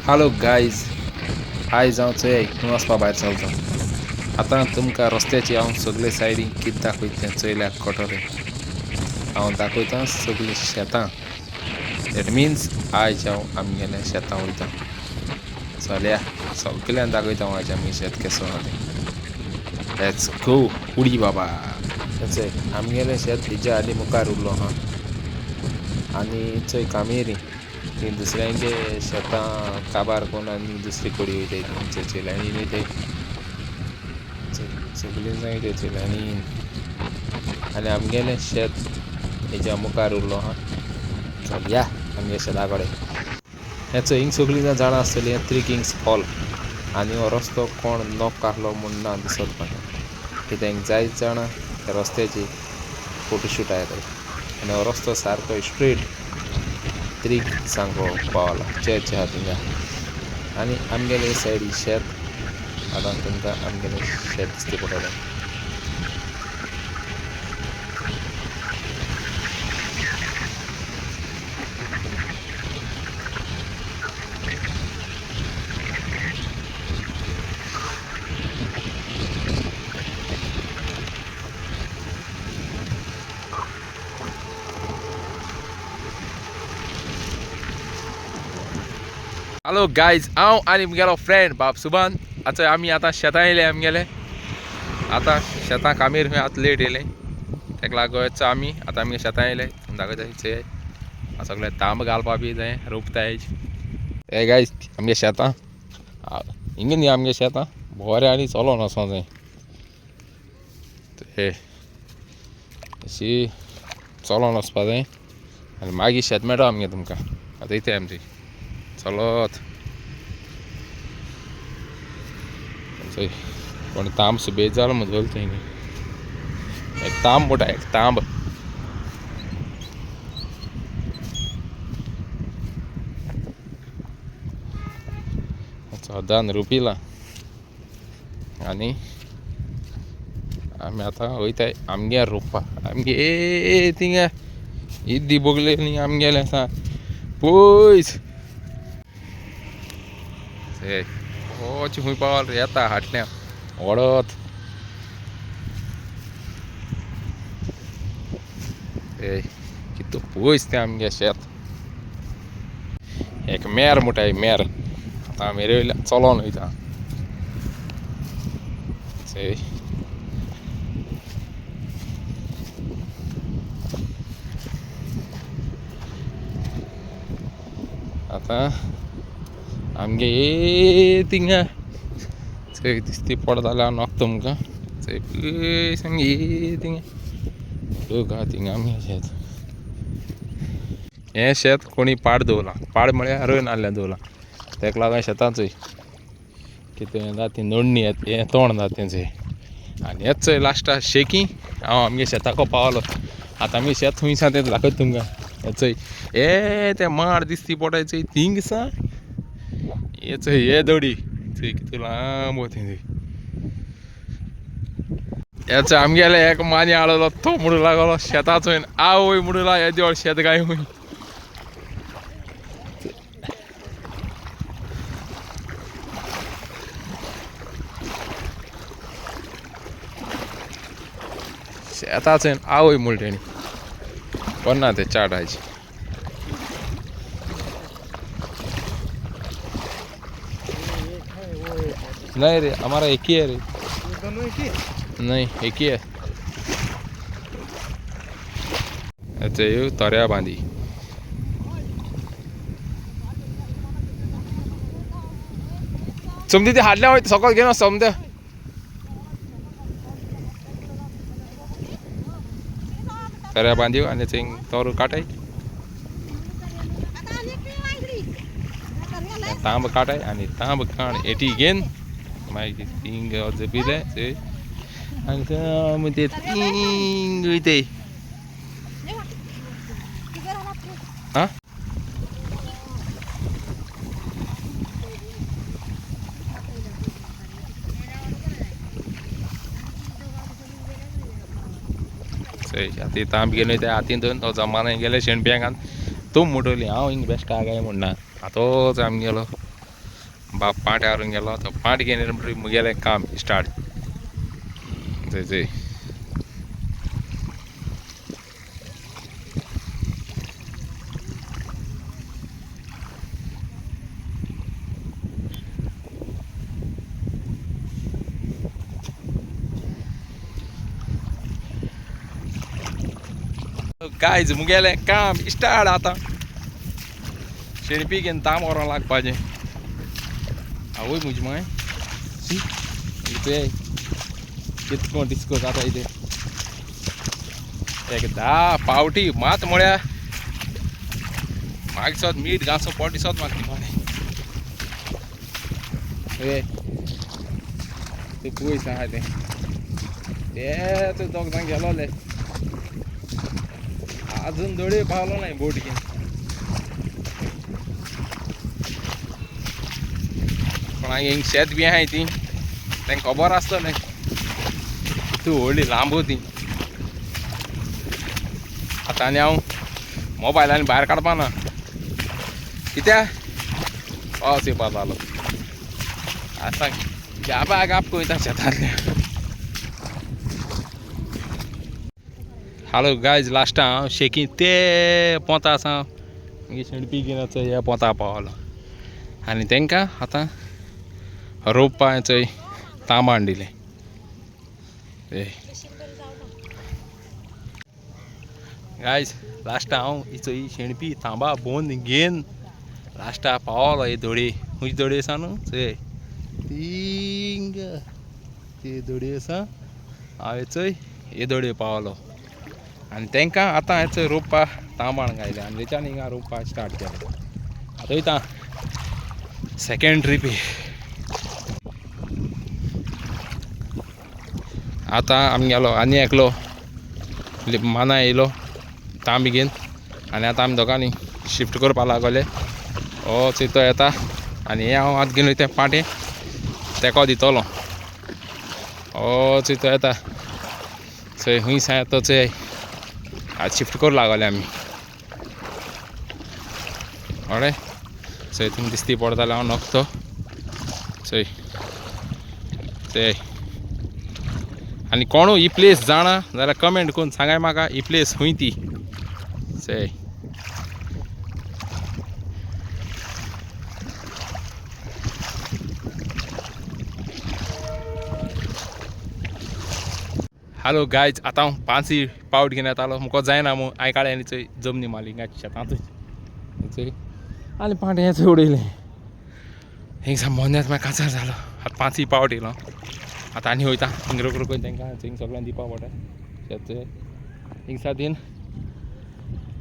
Hello guys, आयज हांव चोय वचपा भायर चलता. आतां तुमकां रस्त्याची हांव सगळे सायडीन कितें दाखयता तें चोयल्यार कळटलें. हांव दाखयतां सगळीं शेतां. दॅट मिन्स आयज हांव आमगेल्या शेतां वयतां. चलया सगळ्यांक दाखयता हांव आयज आमगे शेत केसो आहा तें. लेट्स गो उडी बाबा. चोय आमगेलें शेत हेज्या आदी मुखार उरलो आहा आनी चोय कामेरी ती दुसऱ्यांगे शेतां काबार कोन्न आनी दुसरी कोडी वयताय तेंचे चेल्यांनी वयताय. सगळीं जाण वयताय चेल्यांनी. आनी आमगेलें शेत हेज्या मुखार उरलो आहा. चल या आमगे शेता कडेन. हें चोय हिंग सगळीं जाण जाणा आसतलीं हें 3 किंग्स हॉल आनी हो रस्तो कोण नॉक काहलो म्हूण ना दिसत म्हाका. कित्याक जायत जाणां ह्या रस्त्याची फोटोशूटा येताय आनी हो रस्तो सारको स्ट्रेट 3 किंग्सांको पावला. चर्च आहा थिंगा आनी आमगेले सायडीन शेत. आतां तुमकां आमगेलें शेत दिसता पडटलें. हॅलो गायज, हांव आनी म्हगेलो फ्रेंड बाब सुभान आतां आमी आतां शेतां येयले आमगेले. आतां शेतां कामेर खंय आतां लेट येयलें तेका लागून आमी आतां आमगे शेतां येयले. दाखयता चोय सगळे तांब घालपा बी जाय रोंपताय. हे गायज आमगे शेतां हिंग न्ही आमगे शेतां बोरे आनी चलोन वचों जाय. हे अशी चलोन वचपा जाय आनी मागीर शेत मेळटा आमगे तुमकां. आतां येताय आमची चलत. चोय कोण तांब सुबेज जाला म्हूण चलता हिंग. एक तांब मोठा एक तांब. सदान रुपिला आनी आमी आतां वयताय आमगे रोंपपा. आमगे थिंगा इद्दी बोगले न्ही आमगेलें आसा पयस. होच खूंय पावल येता हाटल्या ओडत. कितू पयस तें आमगे शेत. एक मेर मोटाय मेर. आतां मेरे वयल्यान चलोन वयता. आतां आमगे थिंगा चोय दिसती पडतालें हांव नोकता तुमकां. चोय पयस आमगे थिंगा लोक आहा थिंगा आमगे शेत. हें शेत कोणी पाड दवरलां. पाड म्हळ्यार रोय नाल्ल्या दवरलां. तेका लागून शेतां चोय कितें जाता ती नडणी हें तोंड जाता तें चोय. आनी हेंच चोय लास्टाक शेकी हांव आमगे शेताको पावलो. आतां आमगे शेत खंय आसा तें दाखयता तुमकां. हें चोय हे तें माड दिसती पडटाय चोय थिंग सा. हे चोय हे दडी चोय कितू लांब वता थंय. हे चोय आमगेले एक मानी हाडलो तो म्हणू लागलो शेतां चोयन आवय म्हणू लागलो येदे व्हड शेत काय खूंय. शेतां चोयन आवय म्हूण तेणी कोन्ना तें चाट आयज. नहीं रे हमारा एक ही है रे. दोनों एक ही? नहीं एक ही है. अच्छा ये तोऱ्या बांदी. समधी ते हाडल्या वयता सकयल घेवन वचता समद्या. तोऱ्या बांदयो आनी थिंग तोर काटाय. तांब काटाय आनी तांब काण एटी घेन मागीर थिंग जपिले चोय आनी थंय ते थिंग वयताय. आं चोय आतां तांब घेवन वयताय हातीन धरून. तो जमाना गेले शेणप्यांक तूं म्हणटली हांव हिंग बेश्टा काय म्हणना. आतांच आमगेलो बाप पाट हारून गेलो तो पाट घेवन मुगेलें काम स्टार्ट जय जय गायज मुगेलें काम स्टार्ट आता शेणपी घेवन ताम व्हरोंक लागपाचें आवय म्हजी माय इथे कितको डिस्को जाता इथे एकदा पावटी मात म्हळ्यार म्हाका सोद मीठ घासो पोटी सोद म्हाका ए ते पयस आहा ते दोग जाण गेलोले अजून दोडे पावलो नाही बोट घेऊन पण हिंग शेत बी आहाय ती तांकां खबर आसतलें तूं व्हडली लांब होती आतां आनी हांव मोबायलान भायर काडपा ना कित्या पावस येवपा जालो आतां गाबा गाप कोयता शेतांतल्या हालो गायज लास्टा हांव शेकी ते पोंता आसा मागीर शेणपी घेवन ह्या पोंता पावलो आनी तांकां आतां रोवपा थंय तांबान दिलें गायज लास्टा हांव ही शेणपी तांबा बोंद घेवन लास्टा पावलो हे दोडे खंयची दोडी आसा न्हू चोय थिंग ती दोडी आसा हांव थंय हे दोडे पावलो आनी तांकां आतां थंय रोवपा तांबान घायलें आनी थंयच्यान हिंगा रोवपा स्टार्ट केलें आतां वयता सेकेंड ट्रिपी आतां आमी गेलो आनी एकलो माना येयलो तांबी घेवन आनी आतां आमी दोगांनी शिफ्ट करपा लागले हो चोय येता आनी हे हांव आतां घेवन वयता पाटें तेको दितलो हो चोय येता चोय हूंय सां येता चोय आज शिफ्ट करूं लागले आमी कळ्ळें चोय तुमकां दिसती पडता जाल्यार हांव नोखतो चोय चोय आनी कोणू ही प्लेस जाणा जाल्यार कमेंट करून सांगाय म्हाका ही प्लेस खंय ती चोय हालो गायज आतां हांव पांची पावट घेवन येतालो मुको जायना मू हांवें काडलें आनी थंय जमनी मारली हिंगा शेतांतूच चोय आनी पाटें हें थंय उडयलें हिंगा मोन्यांत म्हाका काजार जालो आतां पांची पावट येयलो आतां आनी वयता हिंग रोख रोखून तांकां हिंग सगळ्यांक दिवपा पडटा शेत हिंग सादीन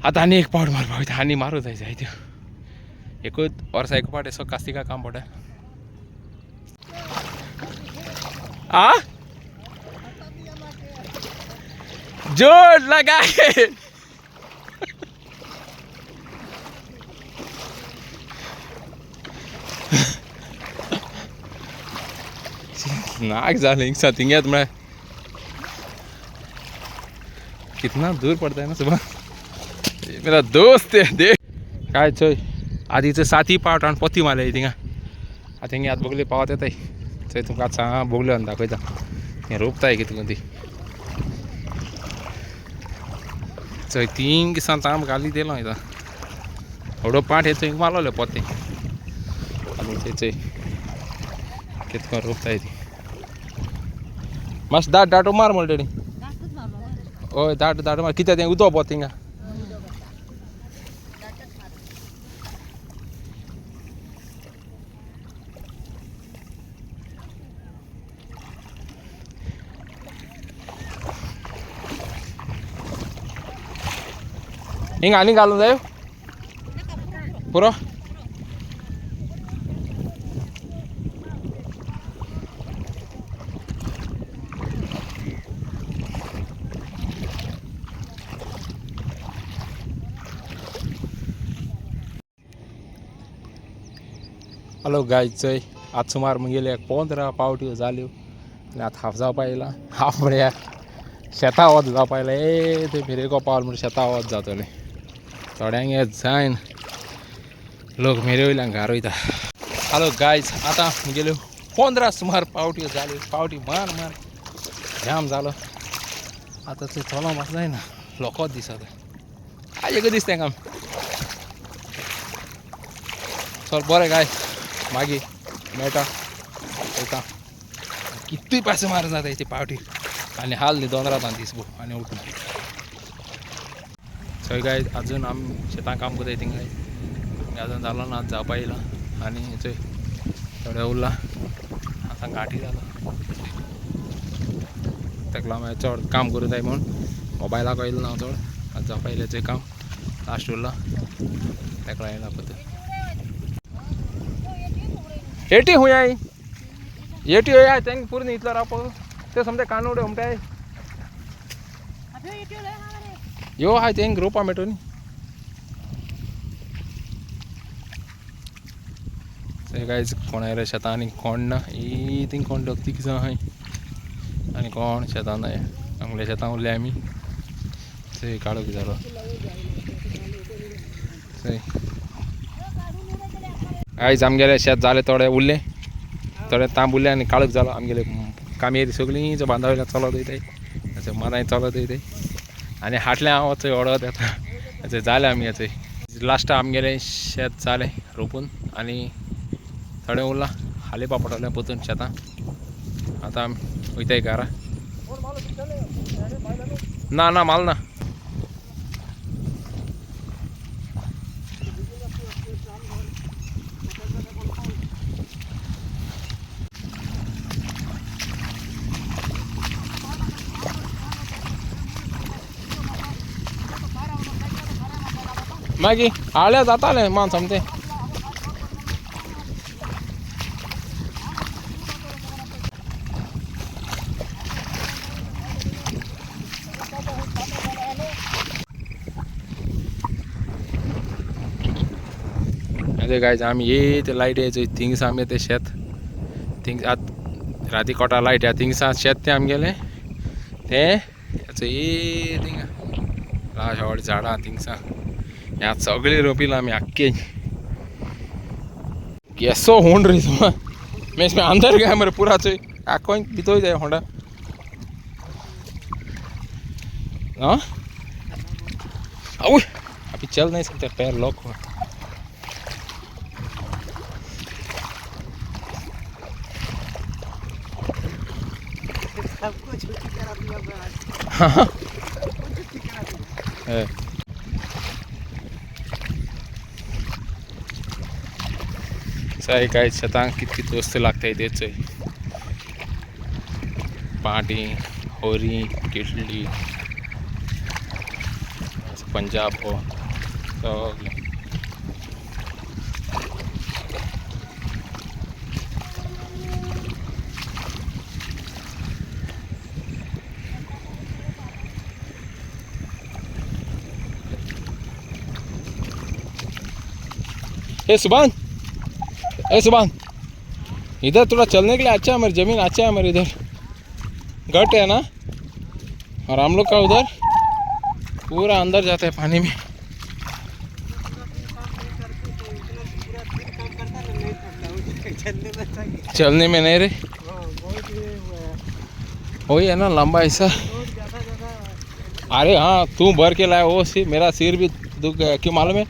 आतां आनी एक पावट मारपा वयता आनी मारूं जाय जायत्यो एकूच वर्सा एक पावट असो कास्तिका काम पडटा आ जोर लगा के नाक झालं एक साथ हिंगत मैं कितना दूर पड़ता है ना सुबह ये मेरा दोस्त है देख काय चोय आधीचं साती पावट आणि पोती मारले थिंगा आता हिंगे आत बोगले पावत येताय चोय तुमकां आतां सांगा बोगले आनी दाखयता हें रोपताय कितलें ती चोय 3 दिसां तांब घाली दिलो इथं व्हडो पाट हे चोय मारलोले पोते आनी ते चोय कितको रोपताय ती मातशें दाट दाटो मार म्हणटा तेणी हय दाट दाट मार कित्याक तें उदो पोत थिंगा हिंगा आनी घालूंक जायो पुरो हॅलो गायज चोय आज सुमार मुगेले 15 पावट्यो जाल्यो आनी आतां हाफ जावपा येयला हाफ म्हळ्यार शेतां वच जावपा येयला ए थंय मेरेको पावल म्हण शेतां वच जातलें थोड्यांक हें जायन लोक मेरे वयल्यान घार वयता हॅलो गायज आता गेलो 15 सुमार पावटी झाली पावटी मार जाम झालं आता ते चला मस्त आहे ना लोक दिसत आहे आज दिसतंय काम चल बरं गाय मागे मेटा येता किती पैसे मार जात आहे ती पावटी आणि हाल नाही 15 दिसबो आणि उठून सगळे गाय अजून आम्ही शेतात काम करत येते काय अजून झालं ना जापाईला आणि याचे थोड्या उरला आता गाठी झालं त्याला मग याच्यावर काम करत आहे म्हणून मोबाईला कळलं ना थोडं आज जापाईलाचे काम लास्ट उरला त्याला यायला पद्धत एटी होय आहे एटी होय आहे त्यांनी पूर्ण इथलं राप ते समजा कानवडे उमटे आहे यो आहे ते रोपा मेटून ते काहीच कोणाला शेता आणि कोण ना ही तीन कोण डगती किसा आहे आणि कोण शेता नाही चांगल्या शेता उरले आम्ही ते काढू की झालं ते काहीच आमगेले शेत झाले थोडे उरले थोडे तांब उरले आणि काळूक झालं आमगेले कामेरी सगळी बांधावीला चालवत येते त्याचं मनाही चालवत येते आणि हाटल्या आवाज ओढवत येतात याचे झाले आम्ही याचे लास्ट आमगेले शेत झाले रोपून आणि थोडे उरला हाले पापडले पोतून शेता आता वयताय घरा ना माल ना मागी आळ्या जाताले मान समते अरे गायज आम्ही ये लाईट यायचो थिंग्स आम्ही ते शेत थिंग्स आत राती कोटा लाईट या थिंग्सा शेत ते आम्ही गेले ते याचं ये थिंगा राजवाडी झाडा थिंग्सा यात सगळे रोपीला आम्ही अक्के कैसो होंड रही तुम मैं इसमें अंदर गया मेरे पूरा से आँखों बीतो ही जाए होंडा हाँ अभी चल नहीं सकते पैर लॉक हुआ हाँ सही काय शेतांक कितकी वस्तू लागते तेच पाटी होरी किटली पंजाब हो सगळे सुभान सुभान इधर थोड़ा चलने के लिए अच्छा है मेरी ज़मीन अच्छा है मेरे इधर गट है ना और हम लोग का उधर पूरा अंदर जाता है पानी में चलने में नहीं रे वही है ना लंबा ऐसा अरे हाँ तू भर के लाया वो सिर मेरा सिर भी दुख गया क्यों मालूम है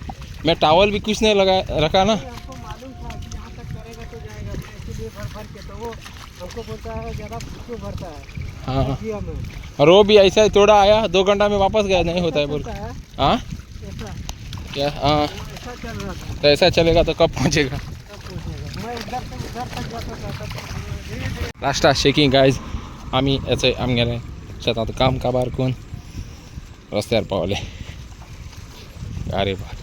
मैं टावल भी कुछ नहीं लगा रखा ना हाँ और वो भी ऐसा ही थोड़ा आया 2 घंटा में वापस गया नहीं होता है बोल हाँ क्या हाँ तो ऐसा चलेगा तो कब पहुँचेगा लास्ट शेकिंग गाइज आम्ही याचे आम्ही गेले शेतात काम काबार करून रस्त्यावर पावले अरे बा